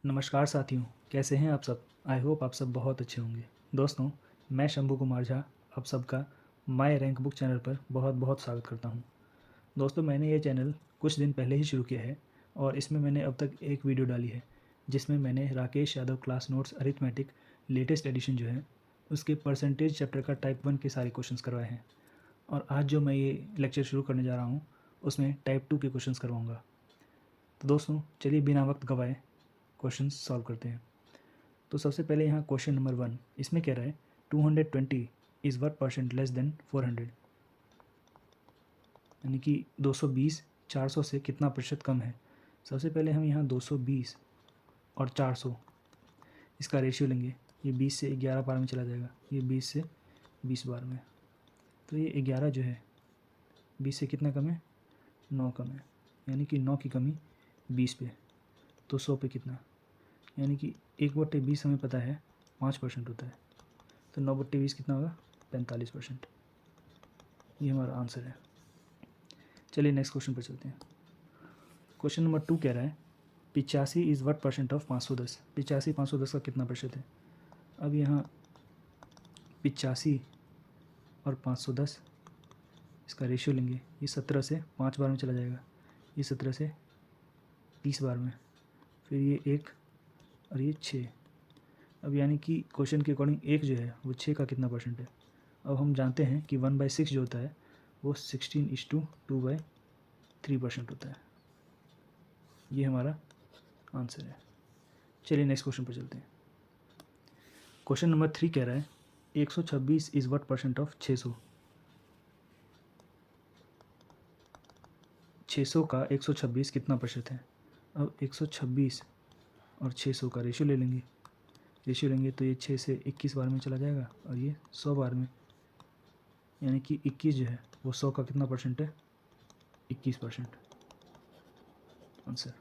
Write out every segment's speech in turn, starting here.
नमस्कार साथियों, कैसे हैं आप सब। आई होप आप सब बहुत अच्छे होंगे। दोस्तों, मैं शंभू कुमार झा आप सबका माय रैंक बुक चैनल पर बहुत बहुत स्वागत करता हूं। दोस्तों, मैंने ये चैनल कुछ दिन पहले ही शुरू किया है और इसमें मैंने अब तक एक वीडियो डाली है जिसमें मैंने Rakesh Yadav class notes arithmetic latest edition जो है उसके परसेंटेज चैप्टर का टाइप 1 के सारे क्वेश्चंस करवाए हैं। और आज जो मैं ये लेक्चर शुरू करने जा रहा हूँ उसमें टाइप 2 के क्वेश्चंस करवाऊँगा। तो दोस्तों, चलिए बिना वक्त गवाए क्वेश्चन सॉल्व करते हैं। तो सबसे पहले यहाँ क्वेश्चन नंबर 1 इसमें कह रहा है 220 is what percent less than 400, यानी कि 220 400 से कितना प्रतिशत कम है। सबसे पहले हम यहाँ 220 और 400 इसका रेशियो लेंगे। ये 20 से 11 बार में चला जाएगा, ये 20 से 20 बार में। तो ये 11 जो है 20 से कितना कम है, 9 कम है, यानी कि 9 की कमी 20 पे। तो 100 पे कितना, यानी कि 1/20 हमें पता है 5% होता है। तो 9/20 कितना होगा, 45%। ये हमारा आंसर है। चलिए नेक्स्ट क्वेश्चन पर चलते हैं। क्वेश्चन नंबर 2 कह रहा है 85 इज़ व्हाट परसेंट ऑफ 510। 85 510 का कितना प्रतिशत है। अब यहाँ 85 और 510 इसका रेशियो लेंगे। ये 17 से 5 बार में चला जाएगा, ये 17 से 30 बार में, फिर ये 1 और ये 6। अब यानी कि क्वेश्चन के अकॉर्डिंग 1 जो है वो 6 का कितना परसेंट है। अब हम जानते हैं कि 1/6 जो होता है वो 16:2/3% होता है। ये हमारा आंसर है। चलिए नेक्स्ट क्वेश्चन पर चलते हैं। क्वेश्चन नंबर 3 कह रहा है 126 इज़ व्हाट परसेंट ऑफ 600। 600 का 126 कितना प्रतिशत है। अब 126 और 600 का रेशियो लेंगे तो ये 6 से 21 बार में चला जाएगा और ये 100 बार में, यानी कि 21 जो है वो 100 का कितना परसेंट है, 21% आंसर।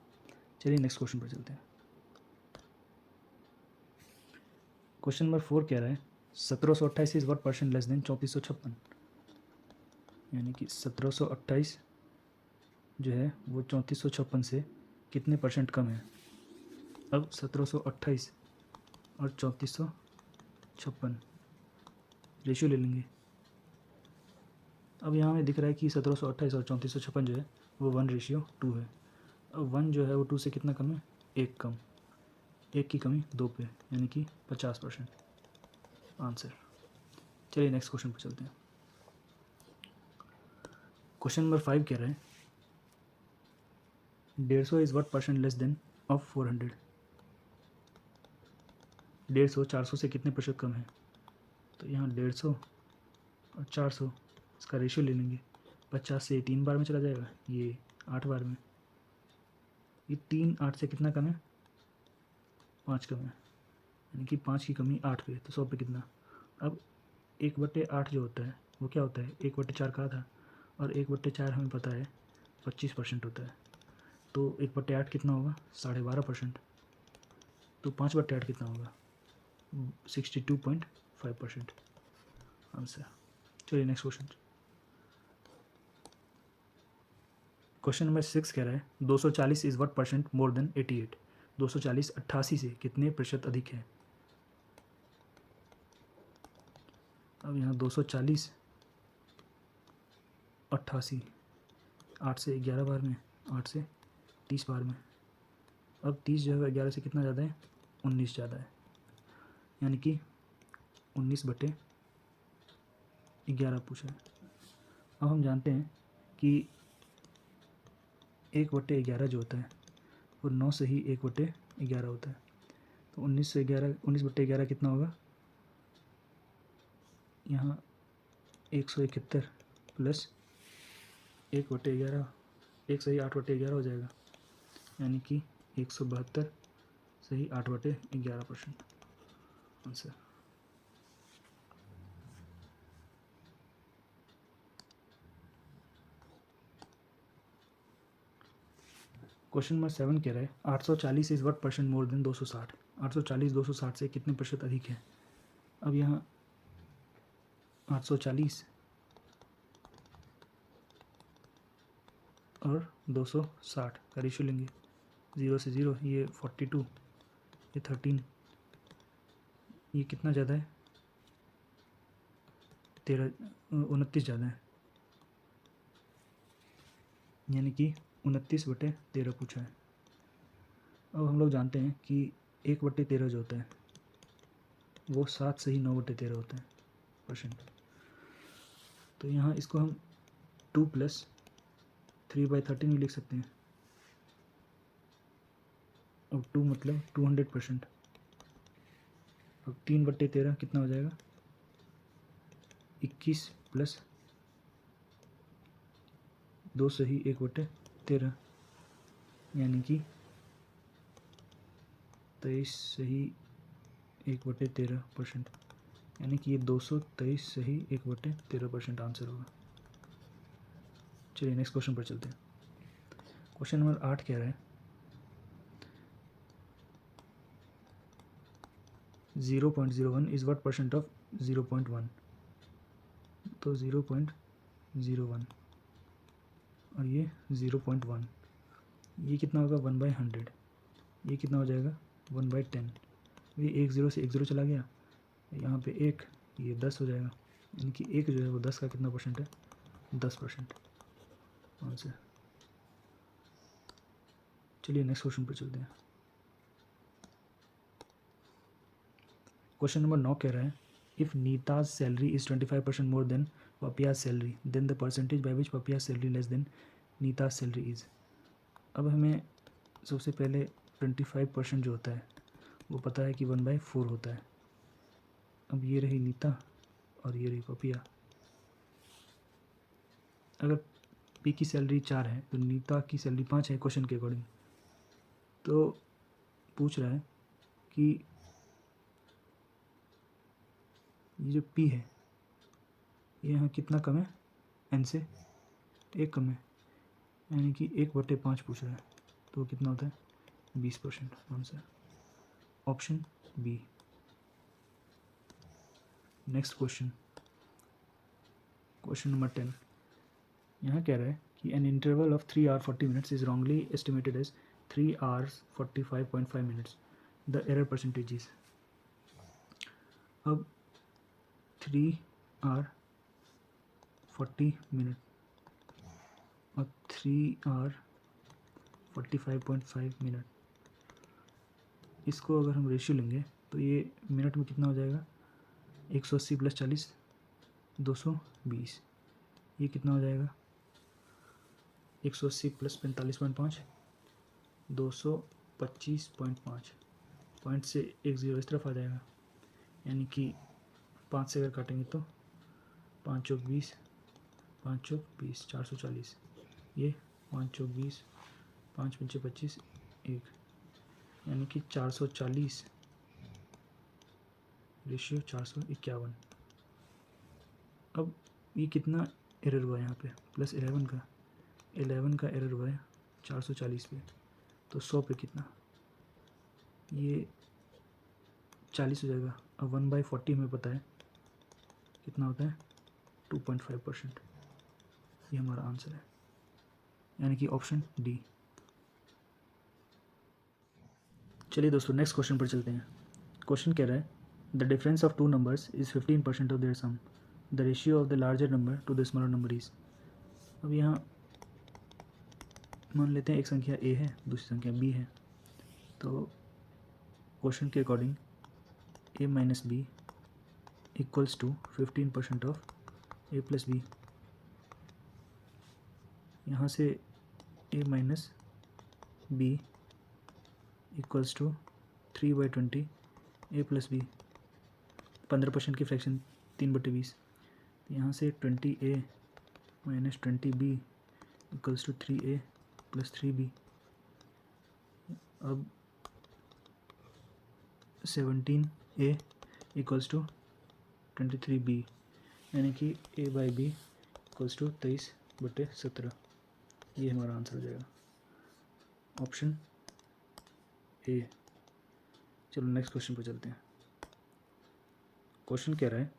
चलिए नेक्स्ट क्वेश्चन पर चलते हैं। क्वेश्चन नंबर 4 कह रहा है 1728 is what percent less than 3456, यानी कि 1728 जो है वो 3456 से कितने परसेंट कम है। अब 1728 और 3456 रेशियो ले लेंगे। अब यहाँ हमें दिख रहा है कि 1728 और 3456 जो है वो 1:2 है। अब 1 जो है वो 2 से कितना कम है, 1 कम, 1 की कमी 2 पे, यानी कि 50% आंसर। चलिए नेक्स्ट क्वेश्चन पर चलते हैं। क्वेश्चन नंबर 5 कह रहा है 150 is what percent less than of 400। 150 400 से कितने प्रतिशत कम है। तो यहाँ 150 और 400 इसका रेशियो ले लेंगे। 50 से 3 बार में चला जाएगा, ये 8 बार में, ये 3 8 से कितना कम है, 5 कम है, यानी कि 5 की कमी 8 पे। तो 100 पे कितना। अब 1/8 जो होता है वो क्या होता है, 1/4 का था, और 1/4 हमें पता है 25% होता है। तो 1/8 कितना होगा, 12.5%। तो 5/8 कितना होगा, 62.5% आंसर। चलिए नेक्स्ट क्वेश्चन। क्वेश्चन नंबर 6 कह रहा है 240 is what percent more than 88। 240 88 से कितने प्रतिशत अधिक है। अब यहाँ 240 88, 8 से 11 बार में, 8 से 30 बार में। अब 30 जो है 11 से कितना ज़्यादा है, 19 ज़्यादा है, यानी कि 19/11 पूछा है। अब हम जानते हैं कि 1/11 जो होता है वो 9 से ही 1/11 होता है। तो 19/11 कितना होगा, यहाँ 171 प्लस 1/11, 1 से ही 8/11 हो जाएगा, यानी कि 172 से ही 8/11% आंसर। क्वेश्चन नंबर 7 कह रहा है 840 is what percent more than 260। 840 260 से कितने प्रतिशत अधिक है। अब यहाँ 840 और 260 का रेशियो लेंगे। 0 से 0 ये 42 ये 13, ये कितना ज़्यादा है, 29 ज़्यादा है, यानी कि 29/13 पूछा है। अब हम लोग जानते हैं कि 1/13 जो होता है वो 7 से ही 9/13 होता है परसेंट। तो यहाँ इसको हम 2 + 3/13 भी लिख सकते हैं। अब 2 मतलब 200%। अब 3/13 कितना हो जाएगा, 21 + 2 से ही 1/13, यानी कि 23 से ही 1/13%, यानी कि ये 223 से ही 1/13% आंसर होगा। चलिए नेक्स्ट क्वेश्चन पर चलते हैं। क्वेश्चन नंबर 8 कह रहा है 0.01 इज़ व्हाट परसेंट ऑफ 0.1। तो 0.01 और ये 0.1, ये कितना होगा 1/100, ये कितना हो जाएगा 1/10। ये 1 0 से 1 0 चला गया, यहाँ पे 1, ये 10 हो जाएगा, यानी कि 1 जो है वो 10 का कितना परसेंट है, 10% आंसर। चलिए नेक्स्ट क्वेश्चन पर चलते हैं। क्वेश्चन नंबर 9 कह रहा है if Neeta's salary is 25% more than Papiya's salary then the percentage by which Papiya's salary less than Neeta's salary is. अब हमें सबसे पहले 25% जो होता है वो पता है कि 1/4 होता है। अब ये रही नीता और ये रही पपिया। अगर पी की सैलरी 4 है तो नीता की सैलरी 5 है क्वेश्चन के अकॉर्डिंग। तो पूछ रहा है कि ये जो पी है ये यहाँ कितना कम है, एन से 1 कम है, यानी कि 1/5 पूछ रहा है, तो कितना होता है 20% answer, option B. Next question, question number 10 यहाँ कह रहा है कि an interval of 3 hours 40 minutes is wrongly estimated as 3 hours 45.5 minutes, the error percentage is. अब 3 hours 40 minutes और 3 hours 45.5 minutes, इसको अगर हम रेशियो लेंगे तो ये मिनट में कितना हो जाएगा, 180 + 40 220, ये कितना हो जाएगा 180 + 45.5 225.5, पॉइंट से 1 0 इस तरफ आ जाएगा, यानी कि 5 से अगर काटेंगे तो 5 चौक 20, 5 चौक 20, 440, ये 5 चौक 20, 5 पंचे 25, 1, यानी कि 440 रेशियो 451। अब ये कितना एरर हुआ यहाँ पे, +11 का, 11 का एरर हुआ है 440 पे, तो 100 पे कितना, ये 40 हो जाएगा। अब 1/40 हमें पता है कितना होता है 2.5%, ये हमारा आंसर है, यानी कि ऑप्शन डी। चलिए दोस्तों नेक्स्ट क्वेश्चन पर चलते हैं। क्वेश्चन कह रहा है the difference of 2 numbers is 15% of their sum, the ratio of the larger number to the smaller number is. अब यहाँ मान लेते हैं एक संख्या ए है, दूसरी संख्या बी है, तो क्वेश्चन के according a - b equals to 15% of a + b। यहाँ से a - b equals to 3/20 a + b, 15% की फ्रैक्शन 3/20, यहाँ से 20a - 20b equals to 3a + 3b। अब 17a इक्वल्स टू 23b, यानी कि a/b इक्वल्स टू 23/17, ये हमारा आंसर हो जाएगा, ऑप्शन ए। चलो नेक्स्ट क्वेश्चन पर चलते हैं। क्वेश्चन कह रहा है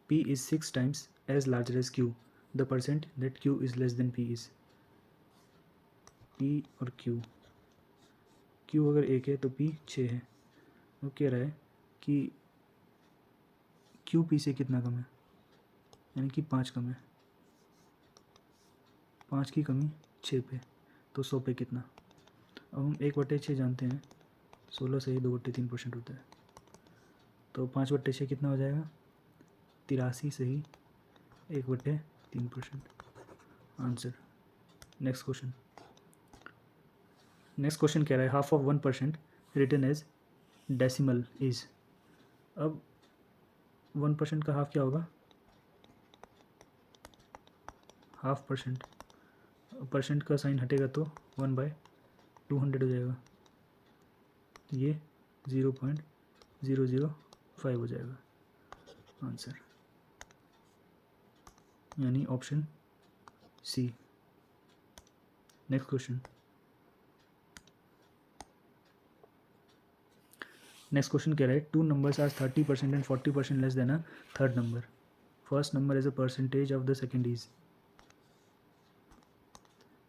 p is 6 times as larger as q, the percent that q is less than p is। p और q, Q अगर 1 है तो P 6 है। वो कह रहा है कि Q P से कितना कम है, यानी कि 5 कम है। 5 की कमी 6 पे, तो 100 पे कितना। अब हम 1/6 जानते हैं, 16 से ही 2/3% होता है, तो 5/6 कितना हो जाएगा, 83 से ही 1/3%। आंसर। नेक्स्ट क्वेश्चन कह रहा है half of 1% written as decimal is. अब 1% का हाफ क्या होगा, हाफ परसेंट। परसेंट का साइन हटेगा तो 1/200 हो जाएगा, ये 0.005 हो जाएगा आंसर, यानी ऑप्शन सी। नेक्स्ट क्वेश्चन कह रहा है 2 numbers are 30% and 40% less than a third number. First number as a percentage of the second is.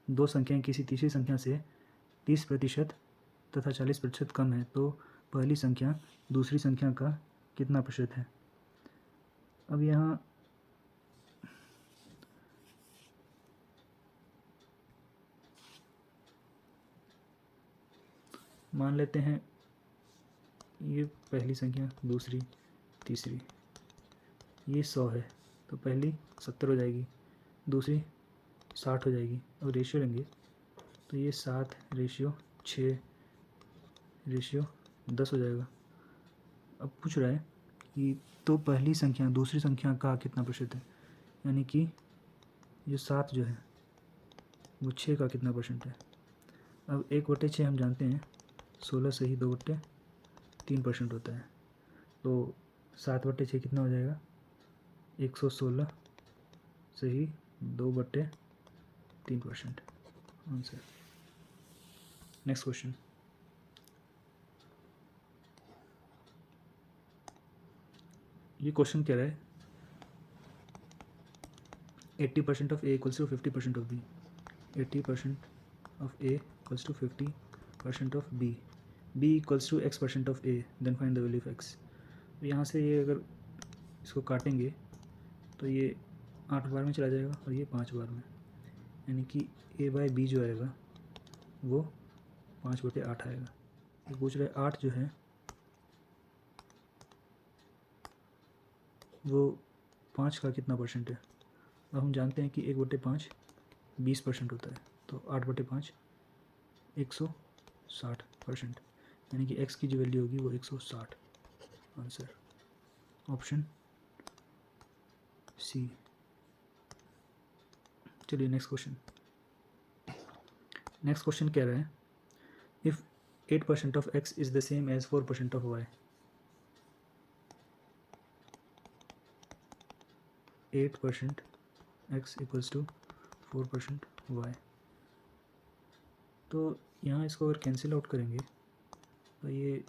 दो संख्याएं किसी तीसरी संख्या से 30% तथा 40% कम है, तो पहली संख्या दूसरी संख्या का कितना प्रतिशत है। अब यहाँ मान लेते हैं ये पहली संख्या, दूसरी, तीसरी, ये 100 है, तो पहली 70 हो जाएगी, दूसरी 60 हो जाएगी। अब रेशियो लेंगे तो ये 7:6:10 हो जाएगा। अब पूछ रहा है कि तो पहली संख्या दूसरी संख्या का कितना प्रतिशत है, यानी कि ये 7 जो है वो 6 का कितना परसेंट है। अब 1/6 हम जानते हैं 16 से ही 2/3% होता है, तो 7/6 कितना हो जाएगा, 116 से ही 2/3% आंसर। नेक्स्ट क्वेश्चन, ये क्वेश्चन कह रहा है 80% of A equals to 50% of B. 80% of A equals to 50% of B. B equals to x% of A, then find the value of x। तो यहाँ से ये अगर इसको काटेंगे तो ये 8 बार में चला जाएगा और ये 5 बार में, यानी कि a/b जो आएगा वो 5/8 आएगा। ये पूछ रहे 8 जो है वो 5 का कितना परसेंट है। अब हम जानते हैं कि 1/5 20% होता है, तो 8/5 160%, यानी कि x की जो वैल्यू होगी वो 160 आंसर, ऑप्शन सी। चलिए नेक्स्ट क्वेश्चन कह रहा है if 8% of x is the same as 4% of y। 8% x equals to 4% y। तो यहाँ इसको अगर कैंसिल आउट करेंगे तो ये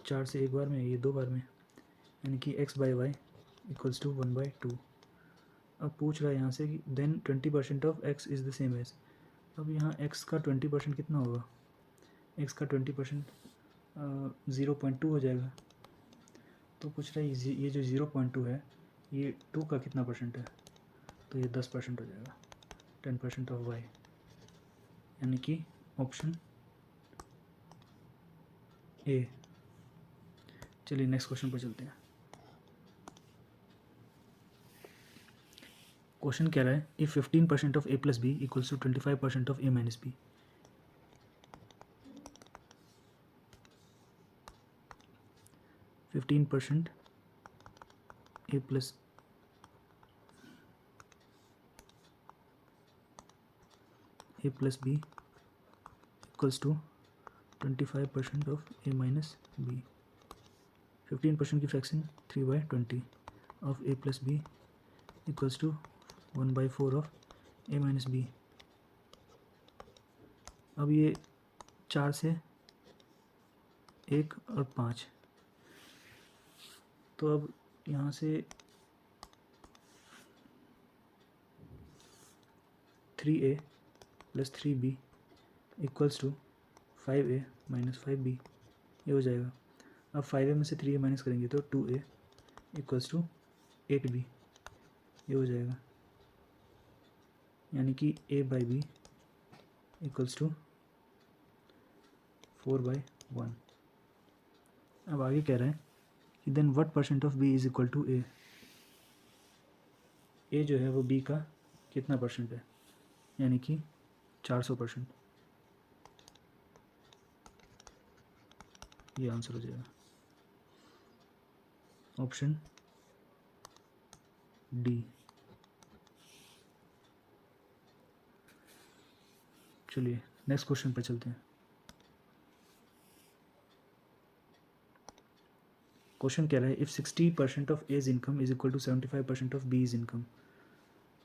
4 से एक बार में, ये 2 बार में, यानी कि x/y इक्वल्स टू 1/2। अब पूछ रहा है यहाँ से कि then 20% of x is the same as. अब यहाँ x का 20% कितना होगा, x का 20% 0.2 हो जाएगा। तो पूछ रहा है ये जो 0.2 है ये 2 का कितना परसेंट है, तो ये 10% हो जाएगा, 10% ऑफ y, यानी कि ऑप्शन ए। चलिए नेक्स्ट क्वेश्चन पर चलते हैं। क्वेश्चन कह रहा है if 15% of a plus B equals to 25% of a minus B. 15% a plus B equals to 25% of a minus B. 15% की fraction 3/20 of a plus B equals to 1/4 of a minus B. अब ये 4 से 1 और 5, तो अब यहाँ से 3a plus 3b equals to 5a minus 5b, ये हो जाएगा। अब 5a में से 3a माइनस करेंगे तो 2a इक्वल्स टू 8b, ये हो जाएगा। यानी कि a by B equals to 4/1। अब आगे कह रहा है कि then what percent of b is equal to a। a जो है वो b का कितना परसेंट है, यानी कि 400%। ये आंसर हो जाएगा ऑप्शन डी। चलिए नेक्स्ट क्वेश्चन पर चलते हैं। क्वेश्चन कह रहा है if 60% of A's income is equal to 75% of B's income.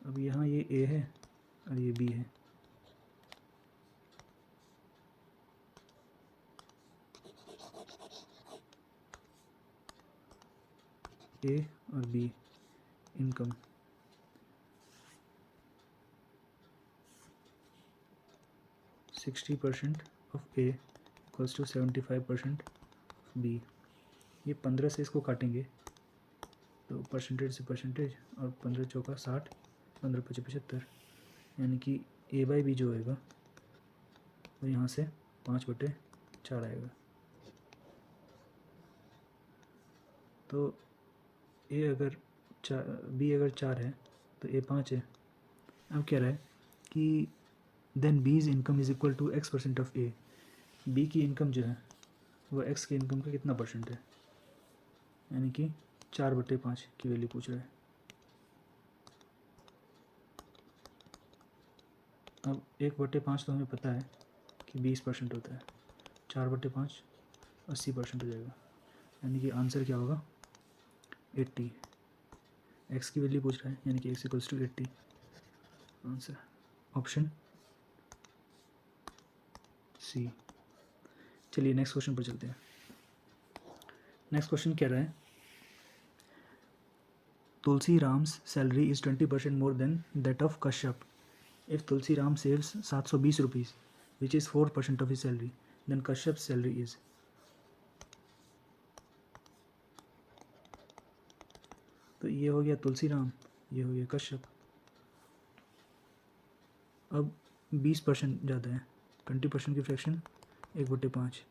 अब यहाँ ये ए है और ये बी है। ए और B income, sixty percent of A equals to 75% of B. ये 15 से इसको काटेंगे तो परसेंटेज से परसेंटेज, और 15 चौका 60, 15 पचे 75, यानी कि ए बाई बी जो होएगा वो यहाँ से 5/4 आएगा। तो ए अगर 4, बी अगर 4 है तो ए 5 है। अब कह रहा है कि then B's income is equal to x% of A. B की इनकम जो है वो एक्स की इनकम का कितना परसेंट है, यानी कि 4/5 की वैल्यू पूछ रहा है। अब 1/5 तो हमें पता है कि 20% होता है, 4/5 80% हो जाएगा, यानी कि आंसर क्या होगा 80। एक्स की वैल्यू पूछ रहा है यानी कि x equals to 80, answer option C. चलिए नेक्स्ट क्वेश्चन पर चलते हैं। नेक्स्ट क्वेश्चन कह रहा है Tulsi Ram's salary is 20% more than that of Kashyap. If Tulsi Ram saves 720 rupees which is 4% of his salary, then Kashyap salary is. तो ये हो गया तुलसी राम, ये हो गया कश्यप। अब 20% ज़्यादा है, 20% की फ्रैक्शन 1/5।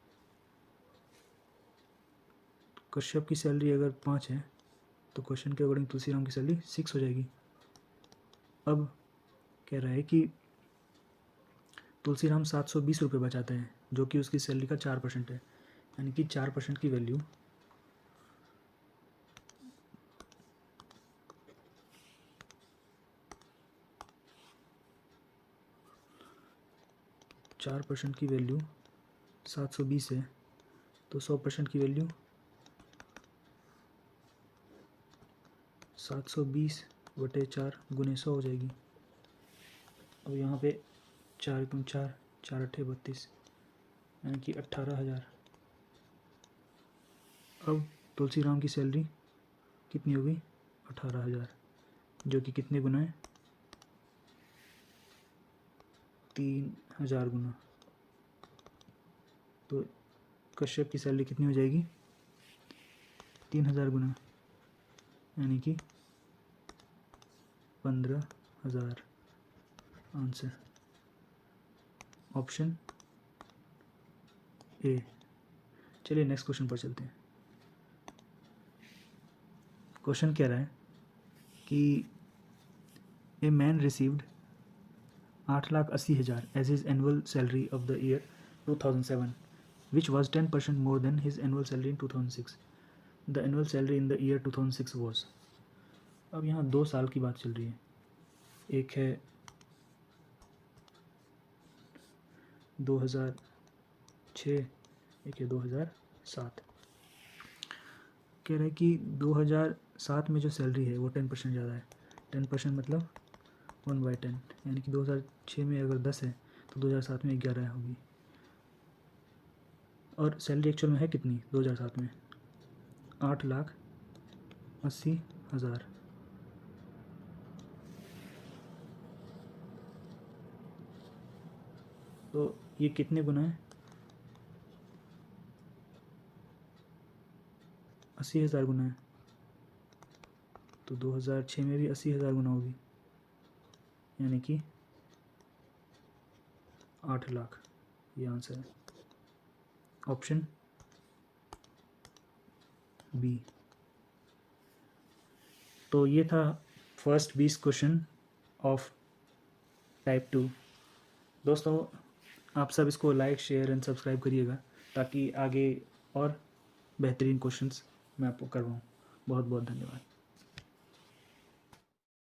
कश्यप की सैलरी अगर 5 है तो क्वेश्चन के अकॉर्डिंग तुलसी राम की सैलरी 6 हो जाएगी। अब कह रहा है कि तुलसी राम 720 रुपये बचाते हैं जो कि उसकी सैलरी का 4% है, यानी कि 4% की वैल्यू 4% की वैल्यू 720 है, तो 100% की वैल्यू 720/4 गुने 100 हो जाएगी। अब यहाँ पे 4×4 4×8 = 32, यानी कि 18,000। अब तुलसी राम की सैलरी कितनी होगी 18,000, जो कि कितने गुना है 3,000 गुना। तो कश्यप की सैलरी कितनी हो जाएगी 3,000 गुना, यानी कि 15,000, आंसर ऑप्शन ए। चलिए नेक्स्ट क्वेश्चन पर चलते हैं। क्वेश्चन कह रहा है कि a man received 8,80,000 as his annual salary of the year 2007 which was 10% more than his annual salary in 2006. The annual salary in the year 2006 was। अब यहाँ 2 साल की बात चल रही है, एक है 2006, एक है 2007। कह रहे हैं कि 2007 में जो सैलरी है वो 10% ज़्यादा है। 10% मतलब 1/10, यानी कि 2006 में अगर 10 है तो 2007 में 11 होगी। और सैलरी एक्चुअल में है कितनी 2007 में 8,80,000। तो ये कितने गुना है 80,000 गुना है, तो 2006 में भी 80,000 गुना होगी, यानी कि 8 लाख। ये आंसर है ऑप्शन बी। तो ये था फर्स्ट 20 क्वेश्चन ऑफ टाइप 2। दोस्तों आप सब इसको लाइक शेयर एंड सब्सक्राइब करिएगा ताकि आगे और बेहतरीन क्वेश्चंस मैं आपको करवाऊँ। बहुत बहुत धन्यवाद।